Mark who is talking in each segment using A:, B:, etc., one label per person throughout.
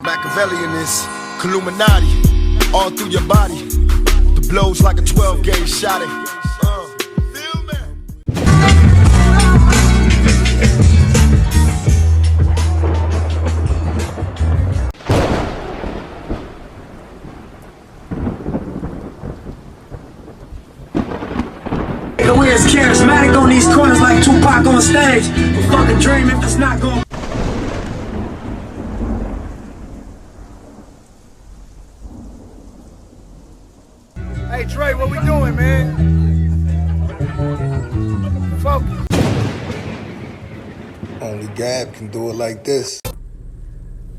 A: MAKAVELI in this, Illuminati, all through your body. The blows like a 12-gauge shot. Feel me?
B: The way it's charismatic on these corners like Tupac on stage. But fucking dream if it's not going.
A: Hey Dre, what we doing, man? Focus.
C: Only Gab can do it like this.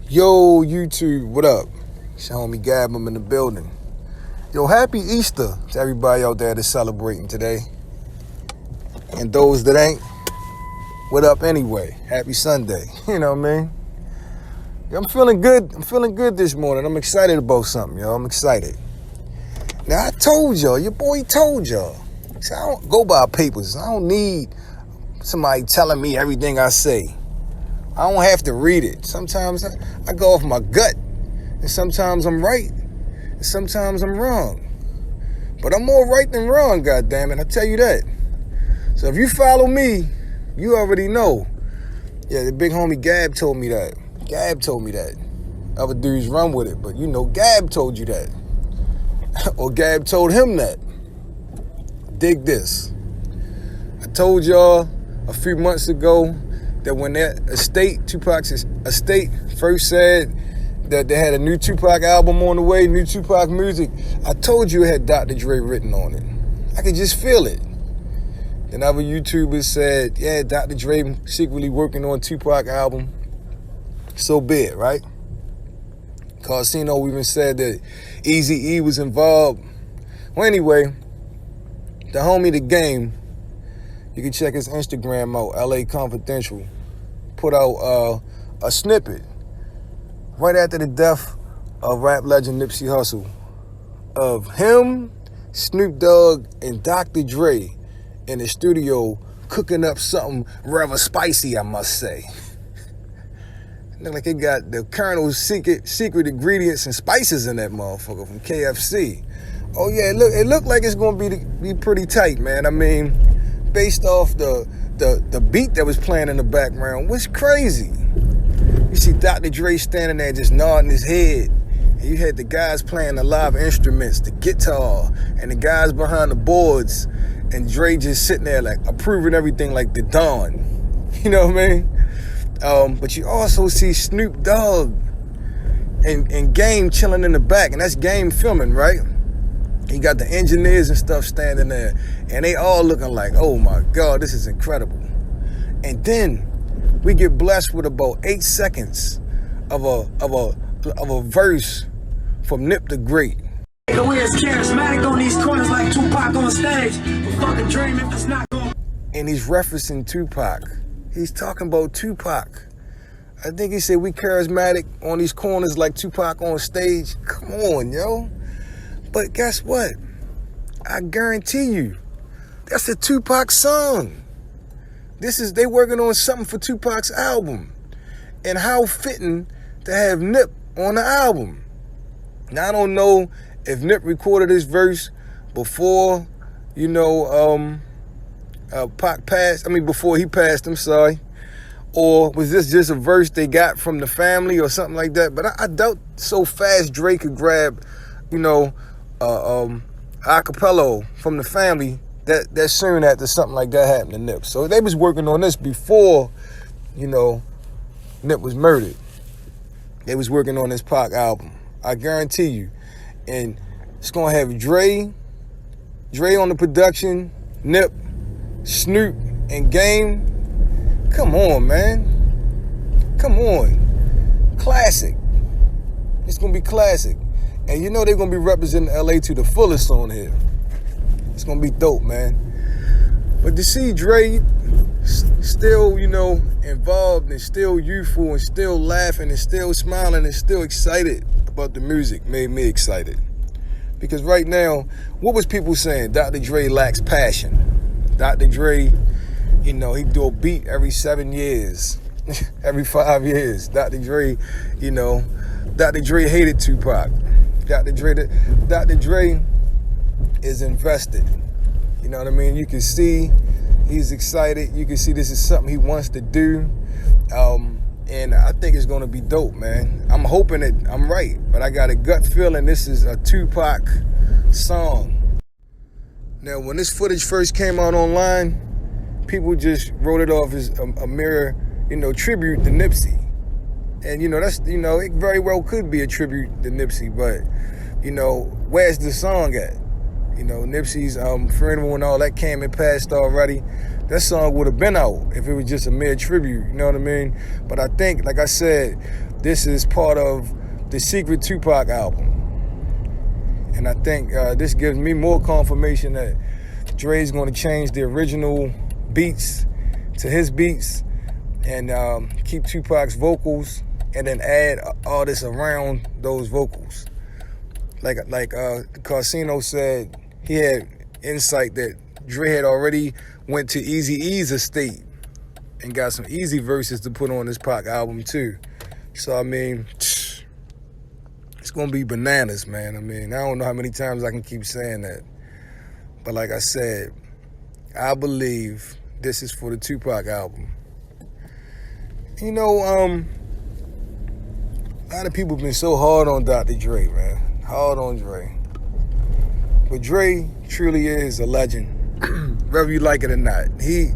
C: Yo, YouTube, what up? It's your homie Gab, I'm in the building. Yo, happy Easter to everybody out there that's celebrating today. And those that ain't, what up anyway? Happy Sunday, you know what I mean? Yo, I'm feeling good this morning. I'm excited about something, yo. I'm excited. Now, I told y'all, your boy told y'all. See, I don't go by papers. I don't need somebody telling me everything I say. I don't have to read it. Sometimes I go off my gut. And sometimes I'm right. And sometimes I'm wrong. But I'm more right than wrong, goddammit. I tell you that. So if you follow me, you already know. Yeah, the big homie Gab told me that. Gab told me that. Other dudes run with it, but you know Gab told you that. Or Gab told him that. Dig this. I told y'all a few months ago that when that estate, Tupac's estate, first said that they had a new Tupac album on the way, new Tupac music, I told you it had Dr. Dre written on it. I could just feel it. Then other YouTubers said, yeah, Dr. Dre secretly working on Tupac album. So be it, right? Carsino even said that Eazy-E was involved. Well, anyway, the homie The Game, you can check his Instagram out, LA Confidential, put out a snippet right after the death of rap legend Nipsey Hussle of him, Snoop Dogg, and Dr. Dre in the studio cooking up something rather spicy, I must say. Look like it got the Colonel's secret ingredients and spices in that motherfucker from KFC. Oh yeah, it looked like it's gonna be pretty tight, man. I mean, based off the beat that was playing in the background was crazy. You see Dr. Dre standing there just nodding his head. And you had the guys playing the live instruments, the guitar, and the guys behind the boards, and Dre just sitting there like approving everything like the Don. You know what I mean? But you also see Snoop Dogg and Game chilling in the back, and that's Game filming, right? He got the engineers and stuff standing there, and they all looking like, oh my God, this is incredible. And then we get blessed with about 8 seconds of a verse from Nip the Great.
B: The way it's charismatic on these corners like Tupac on stage. But fucking dream if it's not going.
C: And he's referencing Tupac. He's talking about Tupac. I think he said we charismatic on these corners like Tupac on stage. Come on, yo. But guess what? I guarantee you, that's a Tupac song. They working on something for Tupac's album. And how fitting to have Nip on the album. Now, I don't know if Nip recorded this verse before, you know, Pac passed. I mean, before he passed, I'm sorry. Or was this just a verse they got from the family or something like that? But I doubt so fast Drake could grab, you know, acapella from the family that soon after something like that happened to Nip. So they was working on this before, you know, Nip was murdered. They was working on this Pac album. I guarantee you. And it's gonna have Dre on the production, Nip, Snoop, and Game. Come on, man. Come on. Classic. It's gonna be classic. And you know they're gonna be representing LA to the fullest on here. It's gonna be dope, man. But to see Dre still, you know, involved and still youthful and still laughing and still smiling and still excited about the music made me excited. Because right now, what was people saying? Dr. Dre lacks passion. Dr. Dre, you know, he do a beat every 7 years, every 5 years. Dr. Dre, you know, Dr. Dre hated Tupac. Dr. Dre is invested. You know what I mean? You can see he's excited. You can see this is something he wants to do. And I think it's going to be dope, man. I'm hoping that I'm right, but I got a gut feeling this is a Tupac song. Now, when this footage first came out online, people just wrote it off as a mere, tribute to Nipsey. And, that's, it very well could be a tribute to Nipsey, but, where's the song at? Nipsey's funeral and all that came and passed already. That song would have been out if it was just a mere tribute, you know what I mean? But I think, like I said, this is part of the secret Tupac album. And I think this gives me more confirmation that Dre's going to change the original beats to his beats and keep Tupac's vocals and then add artists around those vocals. Like Carsino said, he had insight that Dre had already went to Eazy-E's estate and got some easy verses to put on this Pac album too. So, I mean, it's going to be bananas, man. I mean, I don't know how many times I can keep saying that. But like I said, I believe this is for the Tupac album. A lot of people have been so hard on Dr. Dre, man. Hard on Dre. But Dre truly is a legend, whether you like it or not. He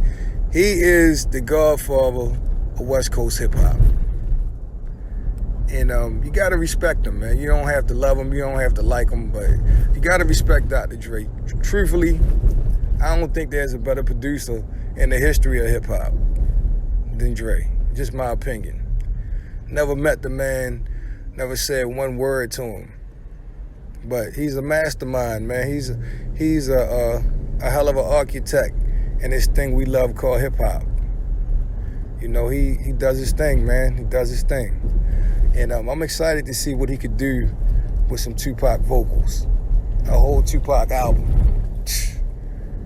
C: is the godfather of West Coast hip-hop. And you got to respect him, man. You don't have to love him. You don't have to like him. But you got to respect Dr. Dre. Truthfully, I don't think there's a better producer in the history of hip-hop than Dre. Just my opinion. Never met the man. Never said one word to him. But he's a mastermind, man. He's a hell of an architect in this thing we love called hip-hop. He does his thing, man. He does his thing. And I'm excited to see what he could do with some Tupac vocals. A whole Tupac album.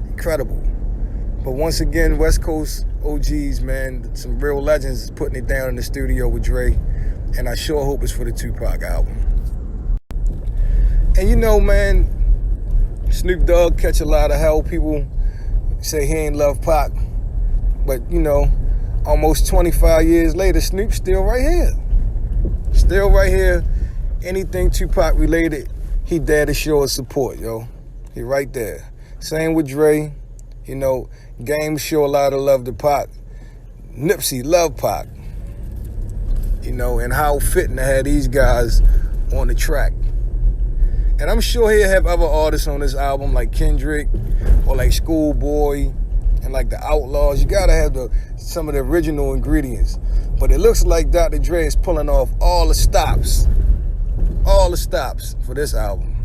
C: Incredible. But once again, West Coast OGs, man, some real legends is putting it down in the studio with Dre. And I sure hope it's for the Tupac album. And man, Snoop Dogg catch a lot of hell. People say he ain't love Pac. But, almost 25 years later, Snoop's still right here. Still right here. Anything Tupac related, he there to show his support, yo. He right there. Same with Dre. Game show a lot of love to Pac. Nipsey love Pac. And how fitting to have these guys on the track. And I'm sure he'll have other artists on this album like Kendrick or like Schoolboy and like the Outlaws. You gotta have some of the original ingredients. But it looks like Dr. Dre is pulling off all the stops for this album.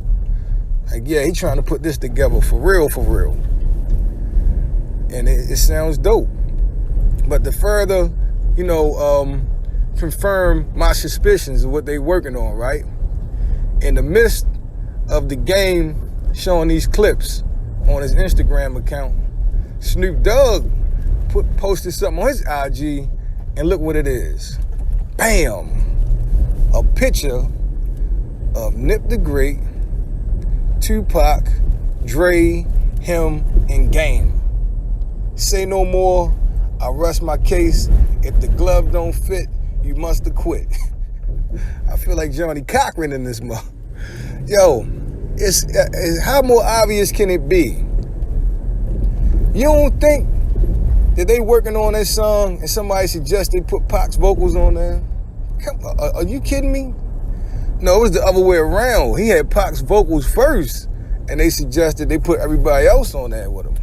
C: Like, yeah, he's trying to put this together for real. And it sounds dope. But to further, confirm my suspicions of what they working on, right? In the midst of the game showing these clips on his Instagram account, Snoop Dogg posted something on his IG, and look what it is. Bam! A picture of Nip the Great, Tupac, Dre, him, and Game. Say no more, I rest my case. If the glove don't fit, you must have quit. I feel like Johnny Cochran in this month. Yo, it's how more obvious can it be? You don't think that they working on this song and somebody suggested they put Pac's vocals on there? Come on, are you kidding me? No, it was the other way around. He had Pac's vocals first, and they suggested they put everybody else on there with him.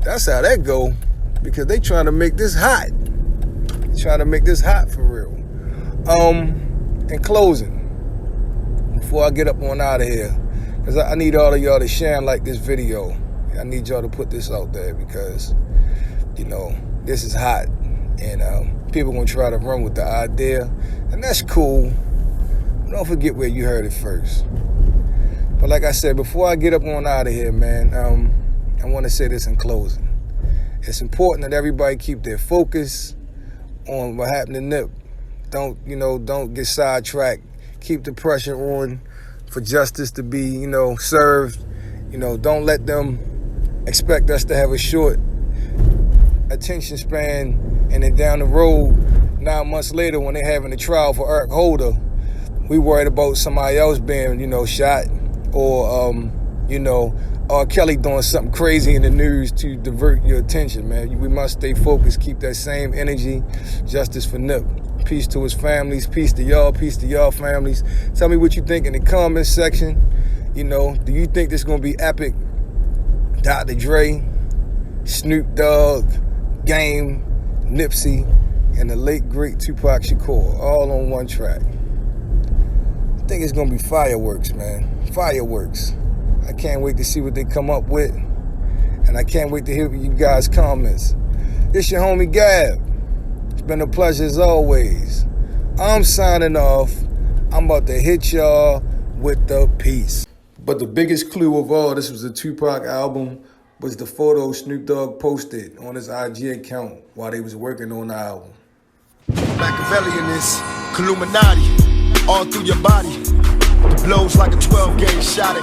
C: That's how that go, because they trying to make this hot. Trying to make this hot for real. In closing, before I get up on out of here, because I need all of y'all to share and like this video. I need y'all to put this out there because, this is hot. And people going to try to run with the idea. And that's cool. But don't forget where you heard it first. But like I said, before I get up on out of here, man, I want to say this in closing. It's important that everybody keep their focus on what happened to Nip. Don't get sidetracked. Keep the pressure on for justice to be, served. Don't let them expect us to have a short attention span, and then down the road, 9 months later, when they're having a trial for Eric Holder, we worried about somebody else being, shot, or R. Kelly doing something crazy in the news to divert your attention, man. We must stay focused, keep that same energy. Justice for Nip. Peace to his families, peace to y'all families. Tell me what you think in the comments section. Do you think this is gonna be epic? Dr. Dre, Snoop Dogg, Game, Nipsey, and the late great TUPAC Shakur, all on one track. I think it's gonna be fireworks, man. Fireworks. I can't wait to see what they come up with, and I can't wait to hear you guys' comments. It's your homie Gab. It's been a pleasure as always. I'm signing off. I'm about to hit y'all with the peace. But the biggest clue of all, this was a TUPAC album, was the photo Snoop Dogg posted on his IG account while they was working on the album.
A: MAKAVELI in this, Illuminati, all through your body. The blows like a 12-gauge shot.